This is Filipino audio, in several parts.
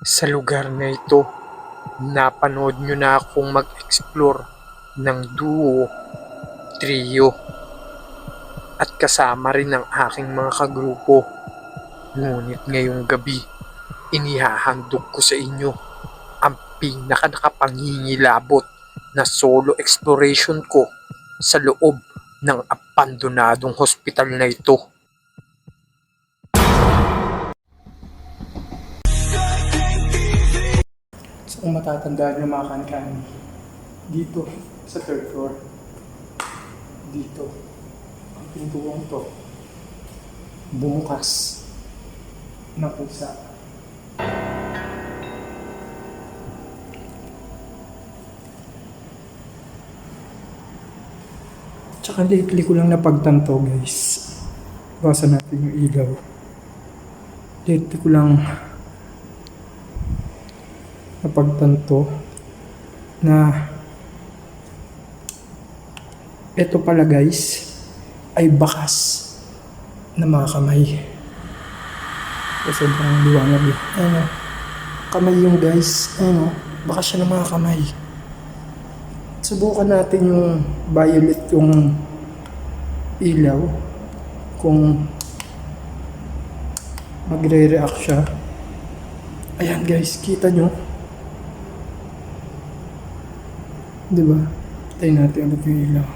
Sa lugar na ito, napanood nyo na akong mag-explore ng duo, trio, at kasama rin ang aking mga kagrupo. Ngunit ngayong gabi, inihahandog ko sa inyo ang pinaka-nakapangingilabot na solo exploration ko sa loob ng abandonadong hospital na ito. So, kung matatandaan nyo mga kankani, dito sa third floor, dito, ang pintuan to, bumukas na pusa. Tsaka lately ko lang napagtanto guys, basa natin yung ilaw. Lately ko lang napagtanto na ito pala guys ay bakas na mga kamay. Sobrang liwanag eh. Ano, kamay yung guys. Ano, bakas siya ng mga kamay. Subukan natin yung violet yung ilaw kung magre-react siya. Ayan guys, kita nyo? Diba? Tayo natin ulit yung ilaw.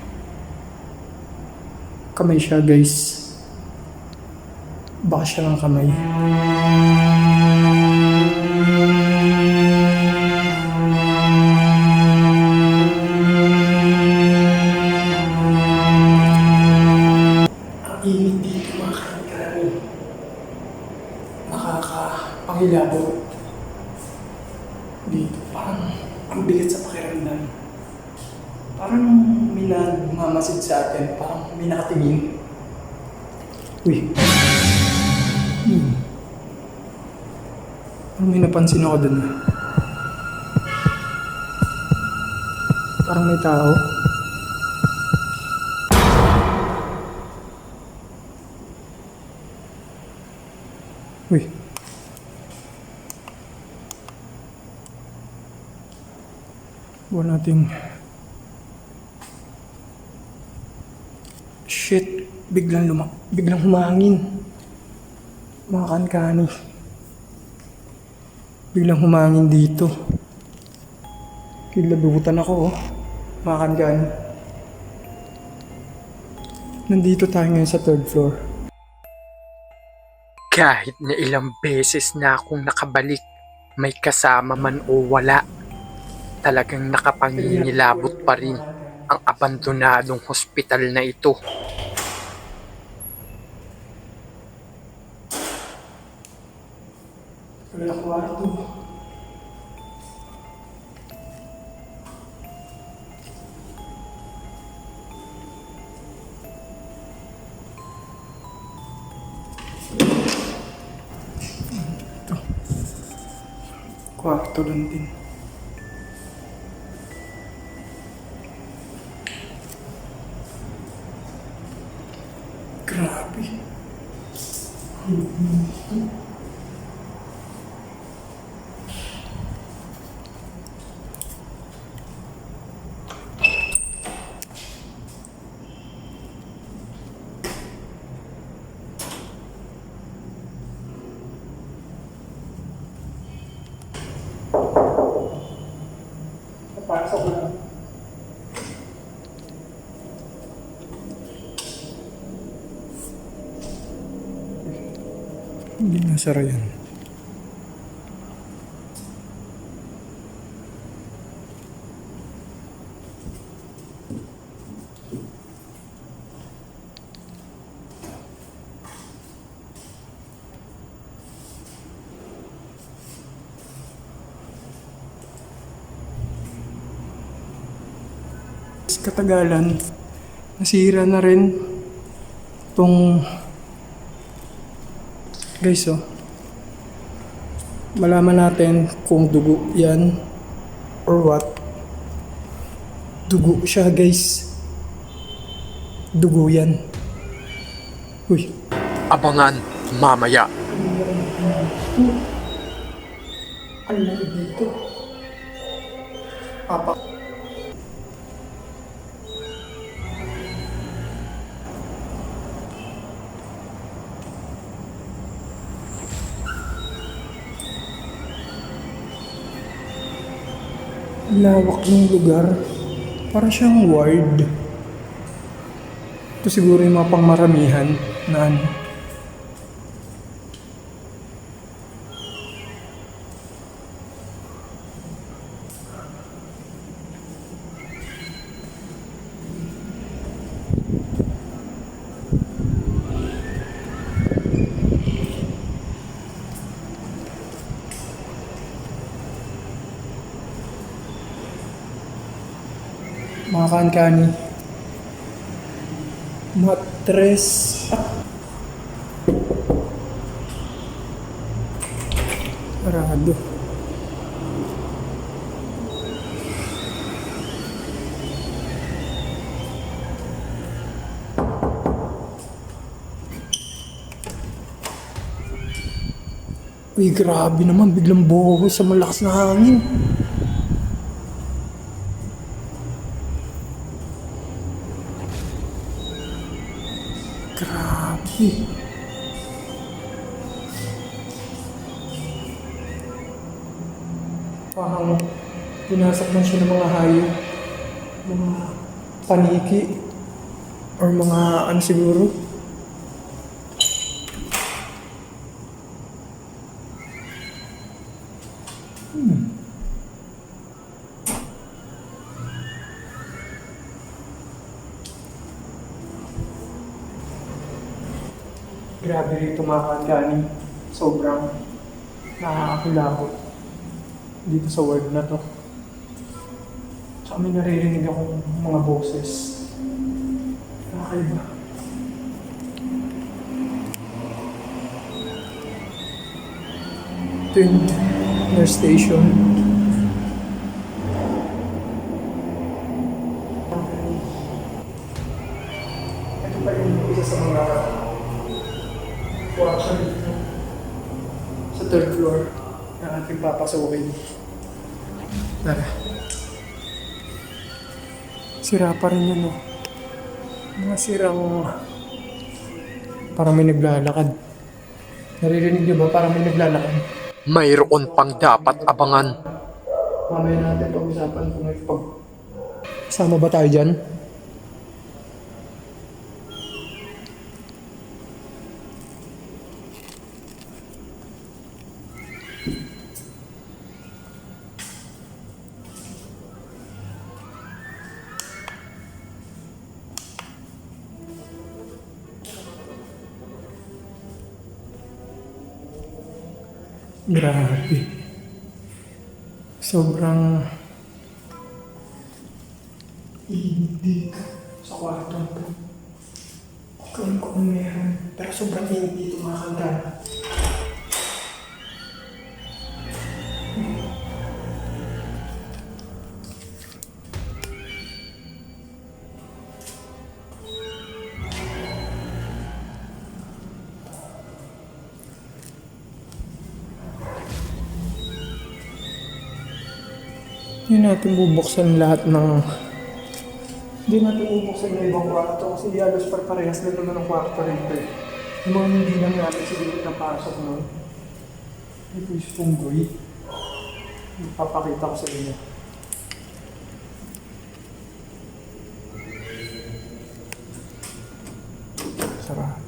Kamay siya guys. Baka siya ng kamay. Ang init dito mga kankani. Nakakapangilabot. Dito parang ang bigat sa pakiramdam. Parang may nagmamasid sa atin. Parang may nakatingin. Uy. Parang may napansin ako dun. Parang may tao. Uy. Buwan natin. Shit. Biglang humangin. Mga kankani. Biglang humangin dito. Kilabutan ako oh. Mga kankani. Nandito tayo ngayon sa third floor. Kahit na ilang beses na akong nakabalik, may kasama man o wala, talagang nakapangingilabot pa rin ang abandonadong hospital na ito. Wala kwarto. Ito. Kwarto lang din. Grabe. Napasok ko lang. Hindi nasara yan. Katagalan, nasira na rin itong guys oh. Malaman natin kung dugo yan or what. Dugo siya guys. Dugo yan. Uy. Abangan mamaya. Ang lamig dito. Papa. Lawak ng lugar. Para siyang ward. Ito siguro yung mga pangmaramihan na ano. Mga kankani. Matres. Sarado. Uy, grabe naman. Biglang buhos sa malakas na hangin. Grabe. Parang pinasak lang siya ng mga hayop. Mga paniki. Or mga ano siguro. Grabe rito mga kankani. Sobrang nakakakilabot dito sa world na to. Tsaka may naririnig akong mga boses. Nakakaiba. Ito yung nurse station. Ito pa yung isa sa mga kwarto dito. Sa third floor na ating papasukin. Tara. Sira pa rin yun, no? Mga sirang... Parang may naglalakad. Naririnig niyo ba? Parang may naglalakad. Mayroon pang dapat abangan. Mamaya natin pag-usapan kung may pag... Sama ba tayo dyan? Grabe. Sobrang init dito sa kwarto ko. Kung meron. Pero sobrang init dito mga kanta. Hindi natin bubuksan lahat ng... Hindi natin bubuksan yung ibang kwarto kasi halos parehas na naman ang kwarto rito. Yung mga hindi lang natin siguro napasok nun. Ito yung punggoy. Ipapakita ko sa inyo. Sarap.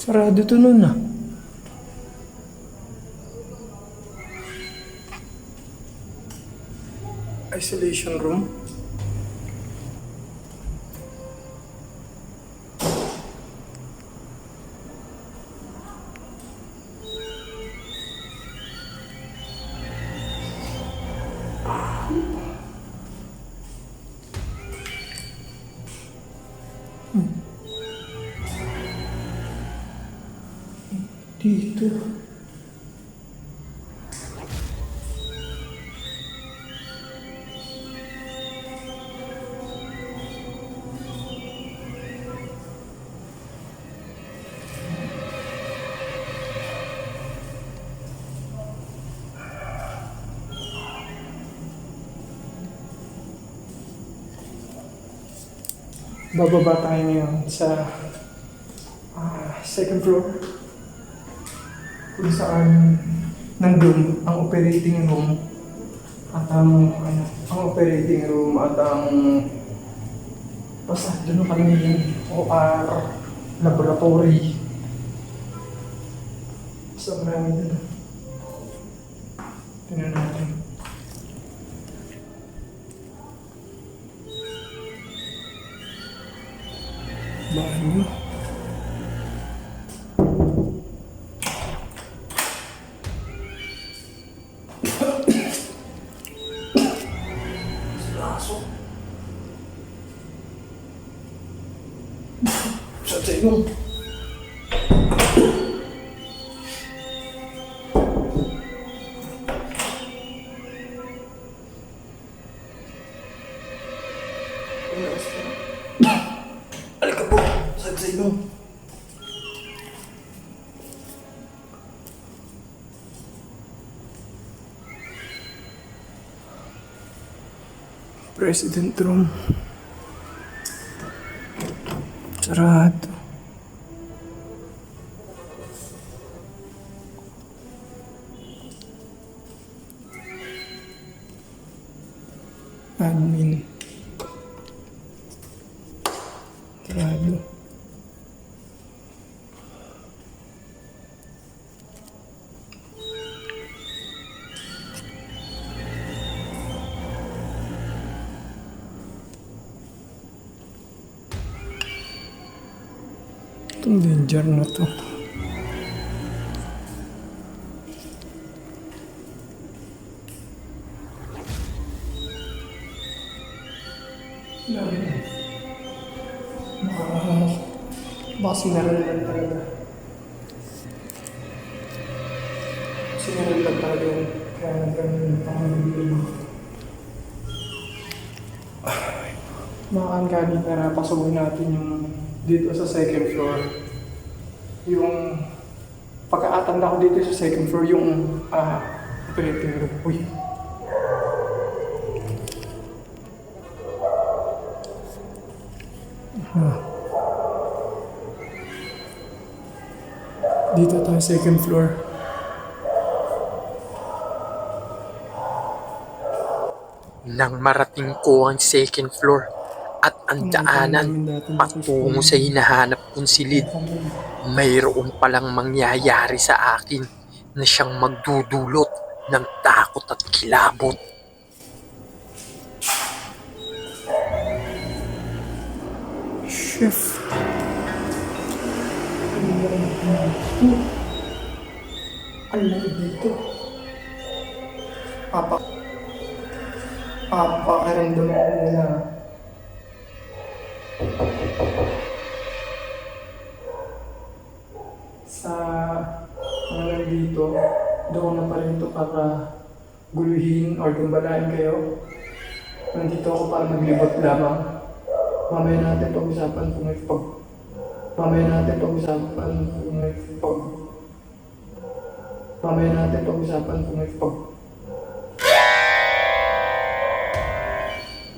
Sarado to nun ah. Isolation room. Dito. bababa tayo ngayon sa second floor kung saan nandun ang operating room at ang basta doon kami yung OR laboratory. Basta marami doon. Tingnan natin. Banyo. Laso. Sa tingin. Alika po, sa tingin. President room. Sarado. Admin. Sarado. Itong danger na to. Baka sinara lang talaga. Sinara lang talaga yun. Kaya nagkaroon pang mga kangkani na pasukin natin yung dito sa second floor. Yung pagkaatanda ko dito sa second floor, yung operating room. Uy. Dito tayo second floor. Nang marating ko ang second floor at ang daanan patungo sa hinahanap kong silid, mayroon palang mangyayari sa akin na siyang magdudulot ng takot at kilabot. Chef. Ang lamig dito. Pakiramdam ako muna. Sa mga dito, doon na pa rin ito para guluhin or gumbalain kayo. Nandito ako para maglibot lamang. Mamaya natin pag-usapan kung may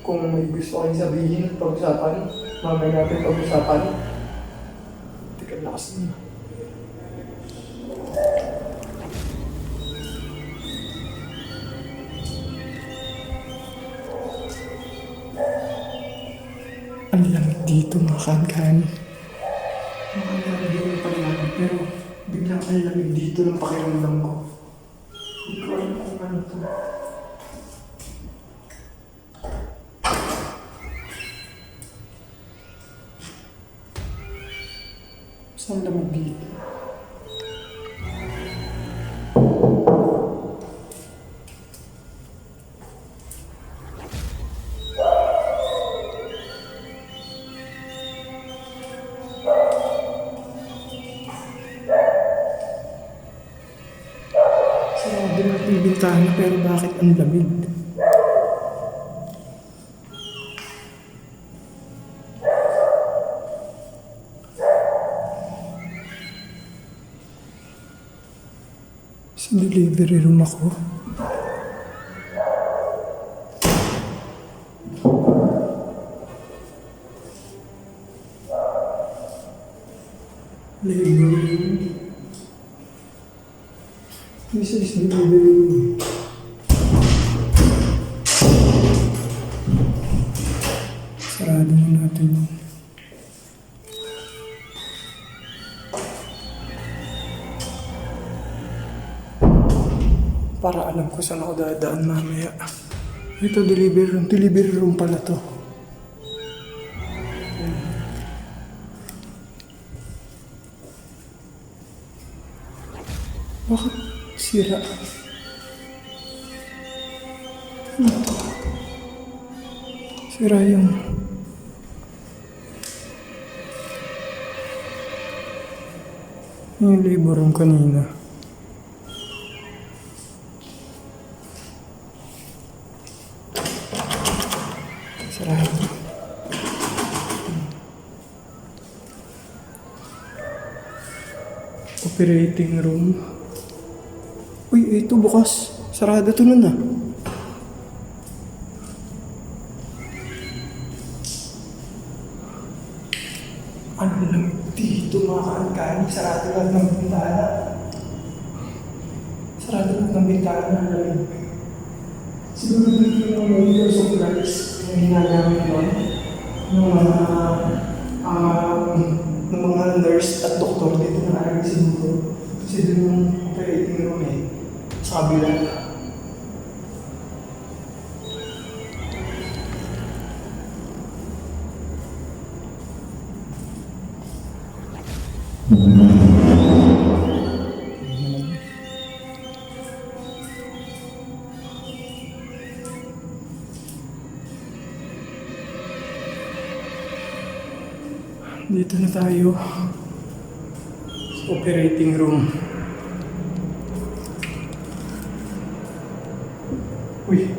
kung may gusto kayong sabihin at pag-usapan, mamaya natin pag-usapan. Teka, lakas niya. Ang lamig dito mga kan-kan. Ang lamig dito ng paglamig, pero biglang ang lamig dito ng pakiramdam ko. Hindi ko alam kung ano to. Saan lamig dito? Sarado natin yung bintana pero bakit ang lamig? Sa delivery room ako. Delivery. This is delivery. Sarado na natin yun. Para alam ko saan ako dadaan mamaya. Ito, delivery room. Delivery room pala to. Bakit sira? Ano to? Sira yung labor room kanina. Sira yun. Operating room. Uy, ito bukas. Sarado to nun ah. Ano lang dito mga kaangkani? Sarado lang ng bintana. Sarado lang ng bintana. Siguro dito yung mga supplies na ginagamit nun. Ng mga nurse at doktor dito na nakalagay siguro. Kasi doon yung operating room eh. Sa kabila. Dito na tayo sa operating room. Uy.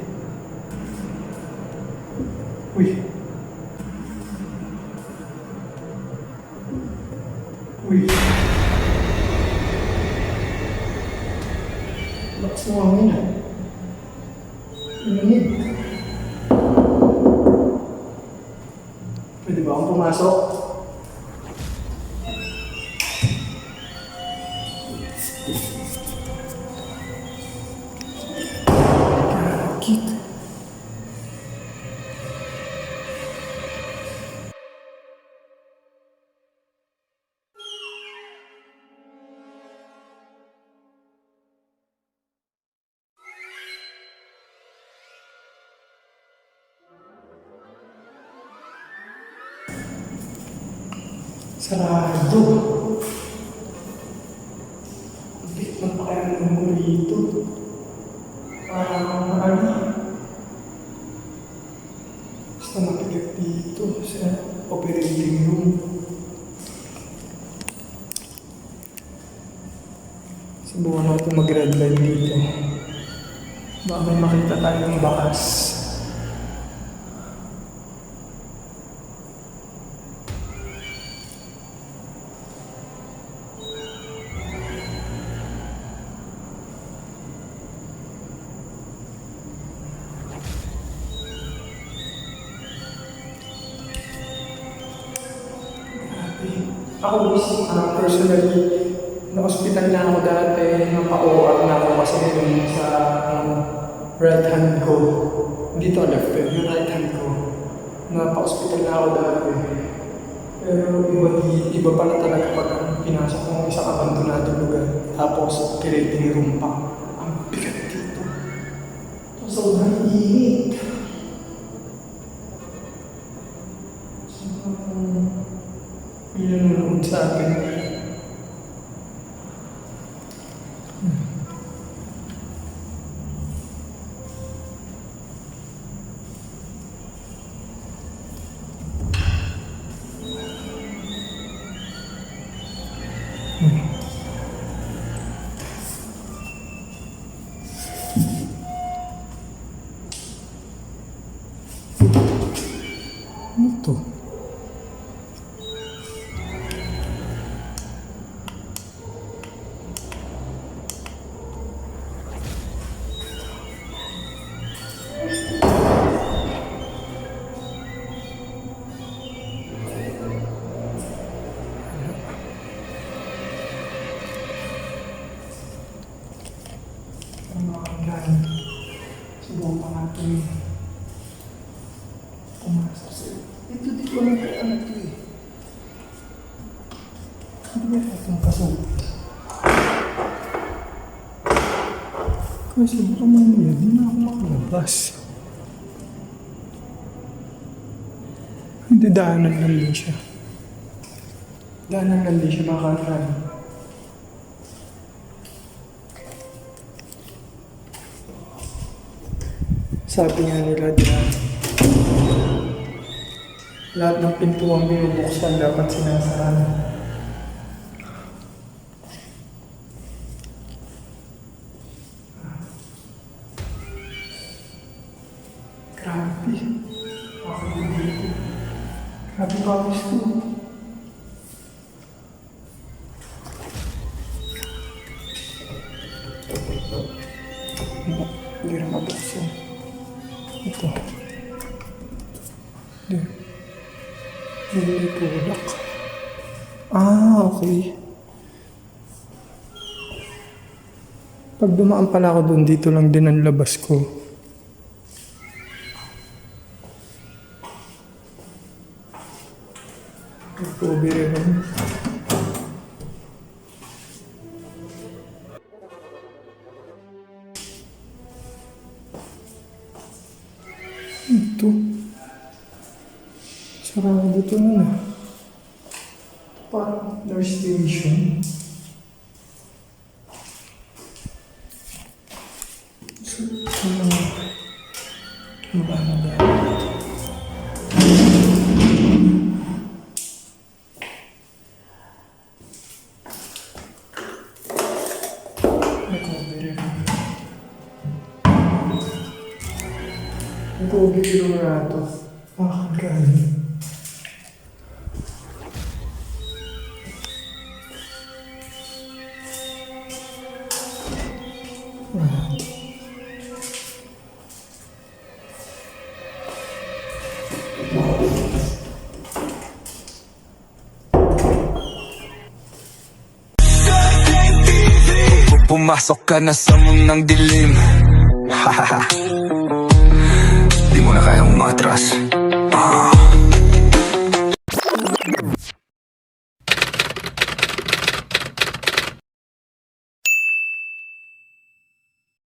Uy. Uy. Lakas mo ang hangin ah. Lamig. Pwede ba akong pumasok? Gagit. Sarado. Bit pa kaya naman mo dito. Basta mapigat dito sa operating room. Subukan natin mag-red light dito. Baka may makita tayong bakas. Ako personally, na-hospital na ako dati, napa-OR na ako kasi yung sa right hand ko. Hindi to left yung right hand ko. Napa-hospital na ako dati. Pero iba pala talaga pag pinasok mo isang abandonadong lugar. Tapos, operating room pa. Ang bigat dito. Sobrang init. Yung nanonood sa akin. Ano to? Pumasok sa'yo. Di ko lang kaya anak to eh. Hindi ba itong pasok? Kasi baka mamaya, di na ako makalabas. Hindi, daanan lang din siya. Daanan lang din siya makakaraan. Sabi nga nila dyan, lahat ng pintuang binubuksan dapat sinasaraan. Grabe. Grabe pawis ko. Hindi rin mabuksan. Ito. Hindi tulak. Okay. Pag dumaan pala ako doon, dito lang din ang labas ko. Ito, rin. Ito. Sarado ito na. Parang nurse station. Ano ba? Ito, bigyan mo na ito. Galing. Pumasok ka na sa mundang dilim. Hahaha. Di mo na kayang umatras.